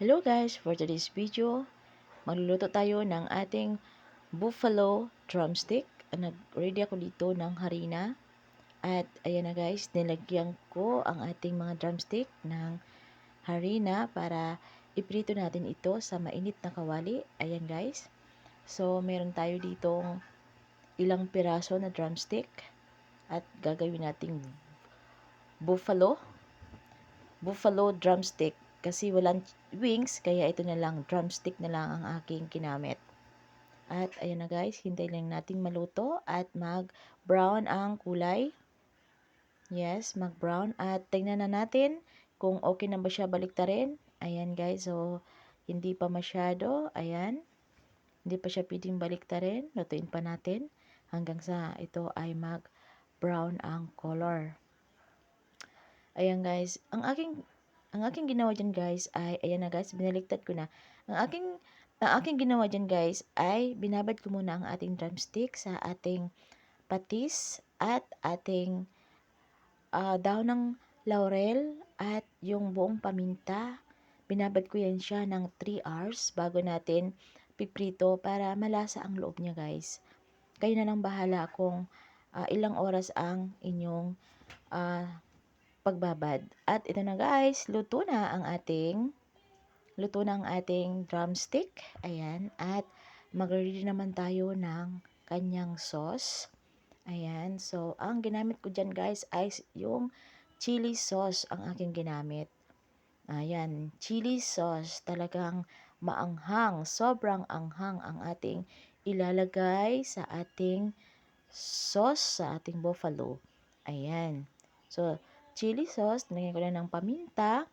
Hello guys, for today's video, magluluto tayo ng ating buffalo drumstick. Nag-ready ako dito ng harina. At ayan na guys, nilagyan ko ang ating mga drumstick ng harina para iprito natin ito sa mainit na kawali. Ayan guys. So, meron tayo ditong ilang piraso na drumstick at gagawin nating buffalo drumstick kasi walang wings, kaya ito na lang, drumstick na lang ang aking ginamit. At ayan na guys, hintay lang nating maluto at mag-brown ang kulay. Yes, mag-brown. At tingnan na natin kung okay na ba siya baliktarin. Ayan guys, so hindi pa masyado. Ayan, hindi pa siya pwedeng baliktarin. Lutuin pa natin hanggang sa ito ay mag-brown ang color. Ayan guys, ang aking ginawa dyan guys ay, ayan na guys, binaliktad ko na. Ang aking ginawa dyan guys ay, binabad ko muna ang ating drumstick sa ating patis at ating dahon ng laurel at yung buong paminta. Binabad ko yan siya ng 3 hours bago natin piprito para malasa ang loob niya guys. Kayo na lang bahala kung ilang oras ang inyong pagbabad. At ito na guys, luto na ang ating drumstick. Ayan, at mag-ready naman tayo ng kanyang sauce. Ayan, so ang ginamit ko dyan guys ay yung chili sauce ang aking ginamit. Ayan, chili sauce, talagang maanghang, sobrang anghang ang ating ilalagay sa ating sauce, sa ating buffalo. Ayan, so chili sauce, nilagyan ko na ng paminta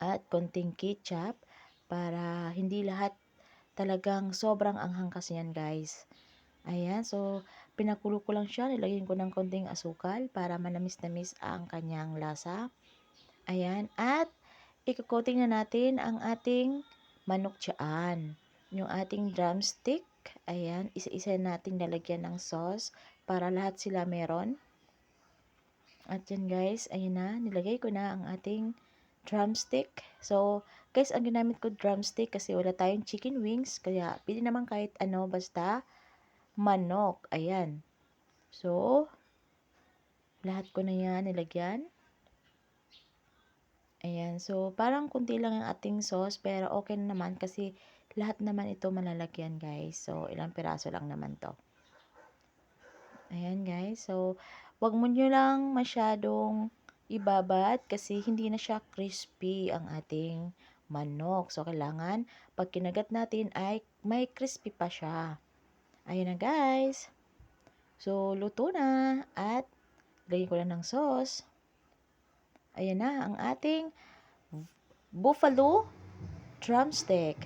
at konting ketchup para hindi lahat talagang sobrang anghang kasi yan guys. Ayan, so pinakulo ko lang siya, nilagyan ko ng konting asukal para manamis-namis ang kanyang lasa. Ayan, at iko-coating na natin ang ating manok tiyan. Yung ating drumstick, ayan, isa-isa natin lalagyan ng sauce para lahat sila meron. At yan guys, ayun na, nilagay ko na ang ating drumstick. So, guys, ang ginamit ko drumstick kasi wala tayong chicken wings. Kaya, pili naman kahit ano, basta manok. Ayan. So, lahat ko na yan nilagyan. Ayan. So, parang kunti lang ang ating sauce, pero okay na naman kasi lahat naman ito malalagyan guys. So, ilang piraso lang naman to. Ayan guys. So, wag mo nyo lang masyadong ibabad kasi hindi na siya crispy ang ating manok. So, kailangan pag kinagat natin ay may crispy pa siya. Ayan na guys. So, luto na at lagyan ko na ng sauce. Ayan na ang ating buffalo drumstick.